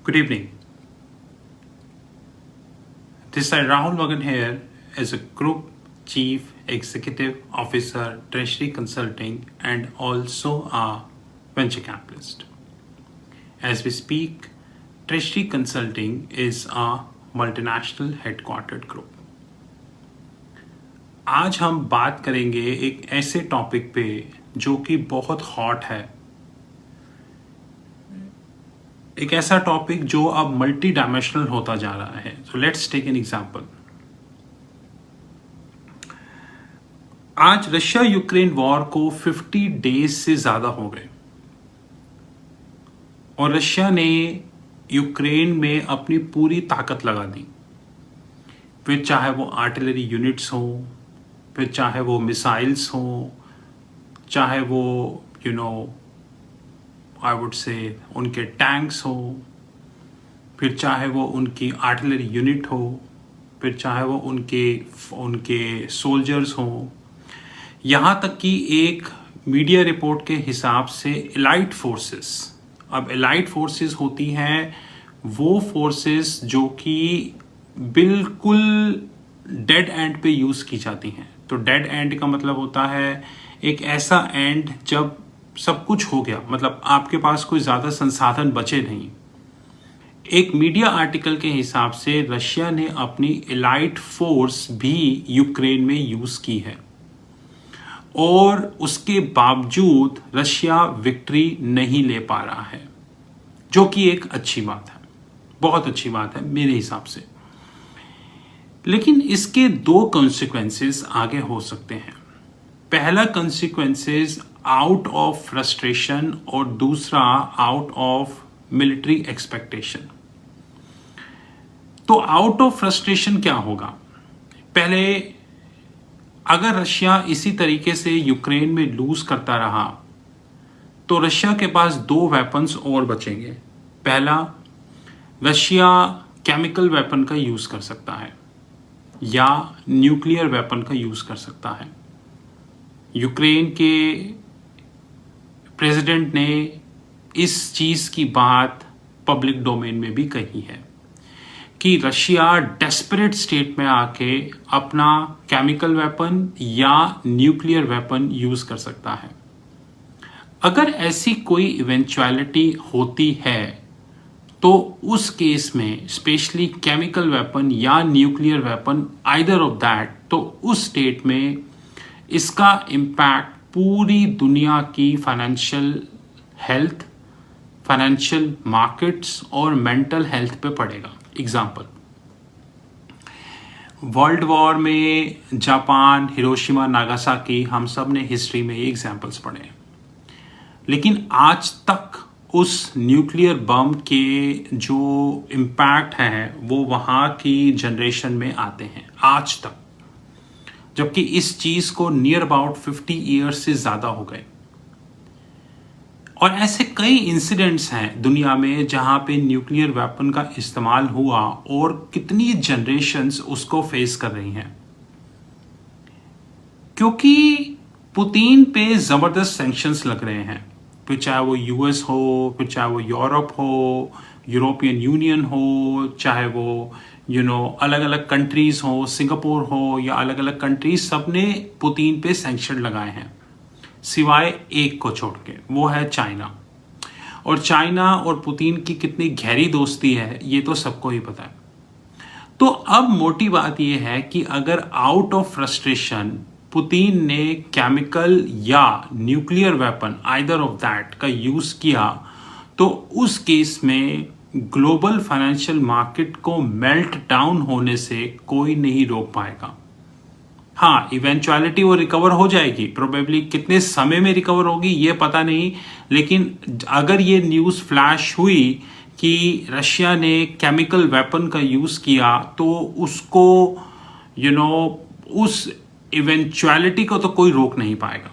Good evening. This is Rahul Magan here as a Group Chief Executive Officer, Treasury Consulting, and also a venture capitalist. As we speak, Treasury Consulting is a multinational headquartered group. आज हम बात करेंगे एक ऐसे topic पे जो कि बहुत हॉट है, एक ऐसा टॉपिक जो अब मल्टी डायमेंशनल होता जा रहा है. So let's take an example. आज रशिया यूक्रेन वॉर को 50 डेज से ज्यादा हो गए और रशिया ने यूक्रेन में अपनी पूरी ताकत लगा दी. फिर चाहे वो आर्टिलरी यूनिट्स हो, फिर चाहे वो मिसाइल्स हो, चाहे वो आई वुड से उनके टैंक्स हो, फिर चाहे वो उनकी आर्टिलरी यूनिट हो, फिर चाहे वो उनके सोल्जर्स हो, यहाँ तक कि एक मीडिया रिपोर्ट के हिसाब से एलाइट फोर्सेस. अब एलाइट फोर्सेस होती हैं वो फोर्सेस जो कि बिल्कुल डेड एंड पे यूज़ की जाती हैं. तो डेड एंड का मतलब होता है एक ऐसा एंड जब सब कुछ हो गया, मतलब आपके पास कोई ज़्यादा संसाधन बचे नहीं. एक मीडिया आर्टिकल के हिसाब से रशिया ने अपनी एलाइट फोर्स भी यूक्रेन में यूज़ की है और उसके बावजूद रशिया विक्ट्री नहीं ले पा रहा है, जो कि एक अच्छी बात है, बहुत अच्छी बात है मेरे हिसाब से. लेकिन इसके दो कॉन्सिक्वेंसेस आगे हो सकते हैं. पहला कॉन्सिक्वेंसेस आउट ऑफ फ्रस्ट्रेशन और दूसरा आउट ऑफ मिलिट्री एक्सपेक्टेशन. तो आउट ऑफ फ्रस्ट्रेशन क्या होगा? पहले अगर रशिया इसी तरीके से यूक्रेन में लूज करता रहा तो रशिया के पास दो वेपन्स और बचेंगे. पहला, रशिया केमिकल वेपन का यूज कर सकता है या न्यूक्लियर वेपन का यूज कर सकता है. यूक्रेन के प्रेसिडेंट ने इस चीज की बात पब्लिक डोमेन में भी कही है कि रशिया डेस्परेट स्टेट में आके अपना केमिकल वेपन या न्यूक्लियर वेपन यूज कर सकता है. अगर ऐसी कोई इवेंचुअलिटी होती है तो उस केस में स्पेशली केमिकल वेपन या nuclear weapon, either of that, तो उस स्टेट में इसका इम्पैक्ट पूरी दुनिया की फाइनेंशियल हेल्थ, फाइनेंशियल मार्केट्स और मेंटल हेल्थ पे पड़ेगा. एग्जाम्पल, वर्ल्ड वॉर में जापान, हिरोशिमा, नागासाकी, हम सब ने हिस्ट्री में ये एग्जाम्पल्स पढ़े. लेकिन आज तक उस न्यूक्लियर बम के जो इम्पैक्ट हैं वो वहाँ की जनरेशन में आते हैं आज तक, जबकि इस चीज़ को नियर अबाउट 50 ईयर्स से ज़्यादा हो गए. और ऐसे कई इंसिडेंट्स हैं दुनिया में जहाँ पे न्यूक्लियर वेपन का इस्तेमाल हुआ और कितनी जनरेशन्स उसको फेस कर रही हैं, क्योंकि पुतिन पे ज़बरदस्त सैंक्शंस लग रहे हैं. फिर चाहे वो यूएस हो, फिर चाहे वो यूरोप हो, यूरोपियन यूनियन हो, चाहे वो अलग अलग कंट्रीज हो, सिंगापुर हो या अलग अलग कंट्रीज, सब ने पुतिन पे सैंक्शन लगाए हैं सिवाय एक को छोड़ के, वो है चाइना. और चाइना और पुतिन की कितनी गहरी दोस्ती है ये तो सबको ही पता है. तो अब मोटी बात ये है कि अगर आउट ऑफ फ्रस्ट्रेशन पुतिन ने केमिकल या nuclear weapon, either of that, का यूज किया तो उस केस में ग्लोबल फाइनेंशियल मार्केट को मेल्ट डाउन होने से कोई नहीं रोक पाएगा. हाँ, इवेंचुअलिटी वो रिकवर हो जाएगी, प्रोबेबली कितने समय में रिकवर होगी ये पता नहीं. लेकिन अगर ये न्यूज़ फ्लैश हुई कि रशिया ने केमिकल वेपन का यूज़ किया तो उसको उस इवेंचुअलिटी को तो कोई रोक नहीं पाएगा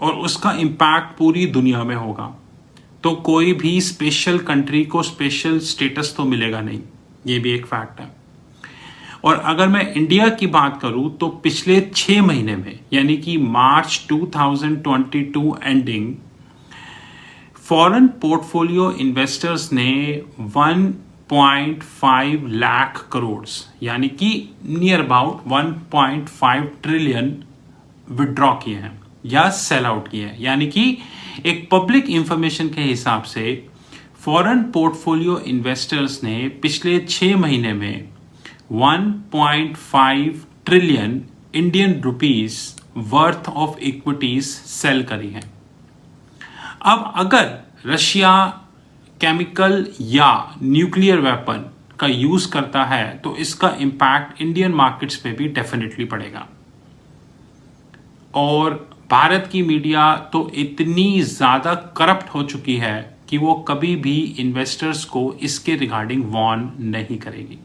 और उसका इम्पैक्ट पूरी दुनिया में होगा. तो कोई भी स्पेशल कंट्री को स्पेशल स्टेटस तो मिलेगा नहीं, ये भी एक फैक्ट है. और अगर मैं इंडिया की बात करूं तो पिछले 6 महीने में, यानी कि मार्च 2022 एंडिंग, फॉरेन पोर्टफोलियो इन्वेस्टर्स ने 1.5 लाख करोड़ यानी कि नियर अबाउट 1.5 ट्रिलियन विड्रॉ किए हैं या सेल आउट किए हैं। यानी कि एक पब्लिक इंफॉर्मेशन के हिसाब से फॉरेन पोर्टफोलियो इन्वेस्टर्स ने पिछले 6 महीने में 1.5 trillion Indian rupees worth of equities sell करी हैं। अब अगर रशिया केमिकल या न्यूक्लियर वेपन का यूज करता है तो इसका इंपैक्ट इंडियन मार्केट्स पे भी डेफिनेटली पड़ेगा। और भारत की मीडिया तो इतनी ज्यादा करप्ट हो चुकी है कि वो कभी भी इन्वेस्टर्स को इसके रिगार्डिंग वार्न नहीं करेगी।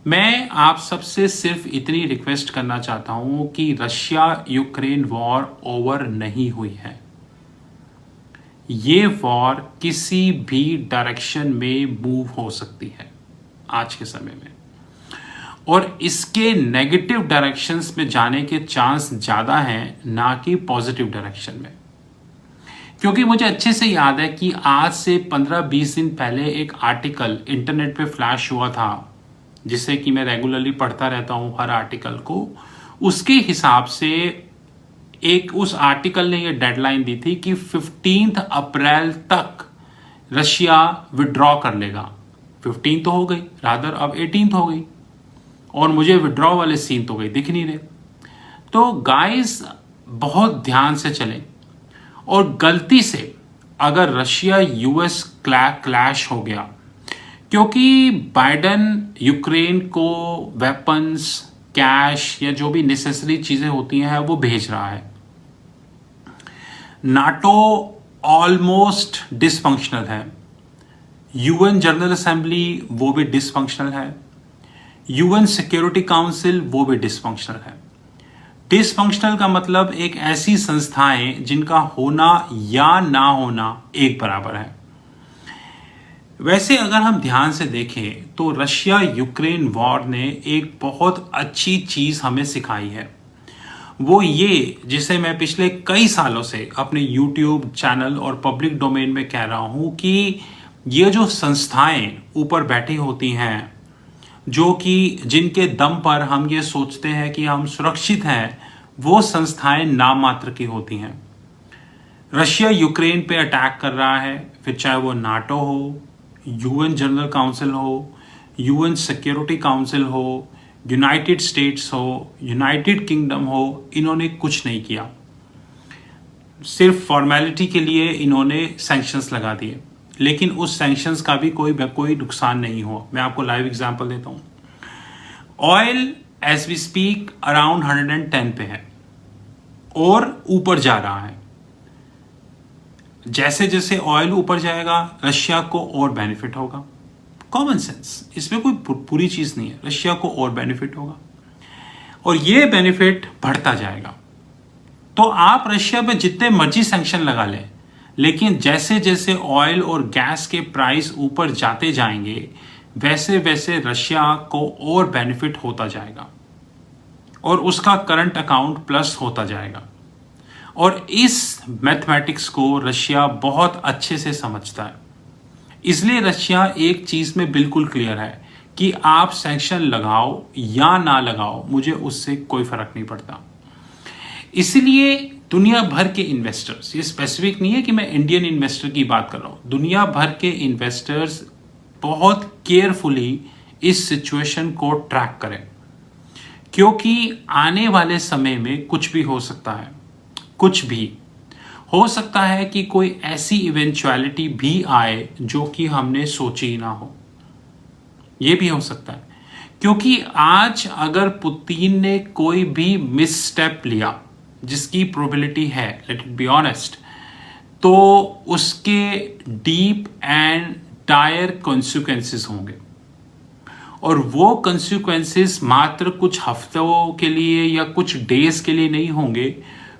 मैं आप सबसे सिर्फ इतनी रिक्वेस्ट करना चाहता हूं कि रशिया यूक्रेन वॉर ओवर नहीं हुई है। ये वॉर किसी भी डायरेक्शन में मूव हो सकती है आज के समय में, और इसके नेगेटिव डायरेक्शंस में जाने के चांस ज़्यादा हैं ना कि पॉजिटिव डायरेक्शन में। क्योंकि मुझे अच्छे से याद है कि आज से 15-20 दिन पहले एक आर्टिकल इंटरनेट पे फ्लैश हुआ था, जिसे कि मैं रेगुलरली पढ़ता रहता हूं हर आर्टिकल को। उसके हिसाब से एक उस आर्टिकल ने ये डेडलाइन दी थी कि 15 अप्रैल तक रशिया विड्रॉ कर लेगा। 15 तो हो गई, रादर अब 18 हो गई, और मुझे विड्रॉ वाले सीन तो गई दिख नहीं रहे। तो गाइस बहुत ध्यान से चलें, और गलती से अगर रशिया यूएस क्लैश हो गया, क्योंकि बाइडेन यूक्रेन को वेपन्स, कैश या जो भी नेसेसरी चीजें होती हैं वो भेज रहा है। नाटो ऑलमोस्ट डिसफंक्शनल है, यूएन जनरल असेंबली वो भी डिसफंक्शनल है, यूएन सिक्योरिटी काउंसिल वो भी डिसफंक्शनल है। डिसफंक्शनल का मतलब एक ऐसी संस्थाएं जिनका होना या ना होना एक बराबर है। वैसे अगर हम ध्यान से देखें तो रशिया यूक्रेन वॉर ने एक बहुत अच्छी चीज हमें सिखाई है। वो ये, जिसे मैं पिछले कई सालों से अपने यूट्यूब चैनल और पब्लिक डोमेन में कह रहा हूं कि ये जो संस्थाएं ऊपर बैठी होती हैं, जो कि जिनके दम पर हम ये सोचते हैं कि हम सुरक्षित हैं, वो संस्थाएं नाम मात्र की होती हैं। रशिया यूक्रेन पे अटैक कर रहा है, फिर चाहे वो नाटो हो, यूएन जनरल काउंसिल हो, यूएन सिक्योरिटी काउंसिल हो, यूनाइटेड स्टेट्स हो, यूनाइटेड किंगडम हो, इन्होंने कुछ नहीं किया। सिर्फ फॉर्मेलिटी के लिए इन्होंने सैंक्शंस लगा दिए, लेकिन उस सैंक्शंस का भी कोई नुकसान नहीं हुआ। मैं आपको लाइव एग्जांपल देता हूं। Oil as we speak around 110 पे है और ऊपर जा रहा है। जैसे जैसे ऑयल ऊपर जाएगा रशिया को और बेनिफिट होगा। कॉमन सेंस, इसमें कोई पूरी चीज नहीं है। रशिया को और बेनिफिट होगा और ये बेनिफिट बढ़ता जाएगा। तो आप रशिया पे जितने मर्जी सैंक्शन लगा लें, लेकिन जैसे जैसे ऑयल और गैस के प्राइस ऊपर जाते जाएंगे वैसे वैसे रशिया को और बेनिफिट होता जाएगा और उसका करंट अकाउंट प्लस होता जाएगा। और इस मैथमेटिक्स को रशिया बहुत अच्छे से समझता है। इसलिए रशिया एक चीज में बिल्कुल क्लियर है कि आप सैंक्शन लगाओ या ना लगाओ, मुझे उससे कोई फर्क नहीं पड़ता। इसलिए दुनिया भर के इन्वेस्टर्स, ये स्पेसिफिक नहीं है कि मैं इंडियन इन्वेस्टर की बात कर रहा हूं, दुनिया भर के इन्वेस्टर्स बहुत केयरफुली इस सिचुएशन को ट्रैक करें, क्योंकि आने वाले समय में कुछ भी हो सकता है। कुछ भी हो सकता है कि कोई ऐसी इवेंचुअलिटी भी आए जो कि हमने सोची ही ना हो। यह भी हो सकता है, क्योंकि आज अगर पुतिन ने कोई भी मिसस्टेप लिया, जिसकी प्रोबेबिलिटी है, लेट इट बी ऑनेस्ट, तो उसके डीप एंड डायर कॉन्सिक्वेंसेस होंगे। और वो कॉन्सिक्वेंसेस मात्र कुछ हफ्तों के लिए या कुछ डेज के लिए नहीं होंगे,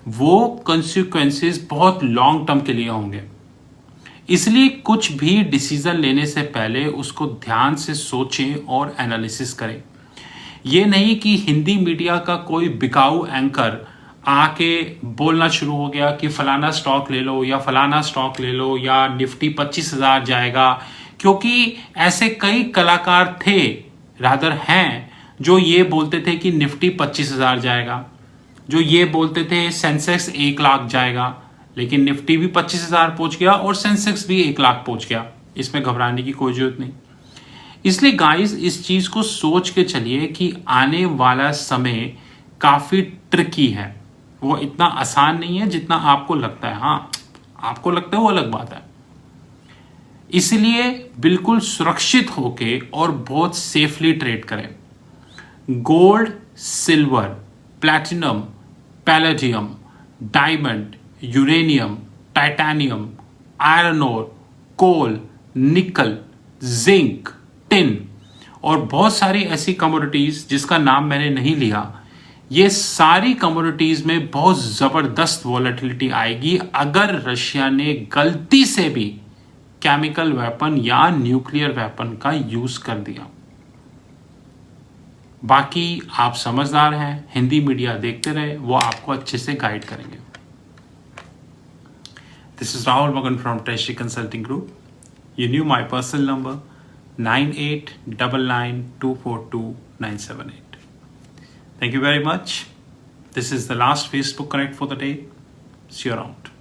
वो कॉन्सिक्वेंसेस बहुत लॉन्ग टर्म के लिए होंगे। इसलिए कुछ भी डिसीजन लेने से पहले उसको ध्यान से सोचें और एनालिसिस करें। ये नहीं कि हिंदी मीडिया का कोई बिकाऊ एंकर आके बोलना शुरू हो गया कि फलाना स्टॉक ले लो या फलाना स्टॉक ले लो या निफ्टी 25,000 जाएगा, क्योंकि ऐसे कई कलाकार थे, रादर हैं, जो ये बोलते थे कि निफ्टी 25,000 जाएगा, जो ये बोलते थे सेंसेक्स 1 लाख जाएगा, लेकिन निफ्टी भी 25,000 पहुंच गया और सेंसेक्स भी 1 लाख पहुंच गया। इसमें घबराने की कोई जरूरत नहीं। इसलिए गाइस इस चीज को सोच के चलिए कि आने वाला समय काफी ट्रिकी है, वो इतना आसान नहीं है जितना आपको लगता है। हाँ, आपको लगता है वो अलग बात है। इसलिए बिल्कुल सुरक्षित होके और बहुत सेफली ट्रेड करें। Gold, silver, platinum, palladium, diamond, uranium, titanium, iron ore, coal, nickel, zinc, tin और बहुत सारी ऐसी कमोडिटीज जिसका नाम मैंने नहीं लिया, ये सारी कमोडिटीज में बहुत जबरदस्त वॉलेटिलिटी आएगी अगर रशिया ने गलती से भी केमिकल वेपन या न्यूक्लियर वेपन का यूज कर दिया। बाकी आप समझदार हैं, हिंदी मीडिया देखते रहे, वो आपको अच्छे से गाइड करेंगे। दिस इज राहुल मगन from treasury consulting group. You knew my personal number 9899242978. Thank you very much. This is the last Facebook Connect for the day. See you around.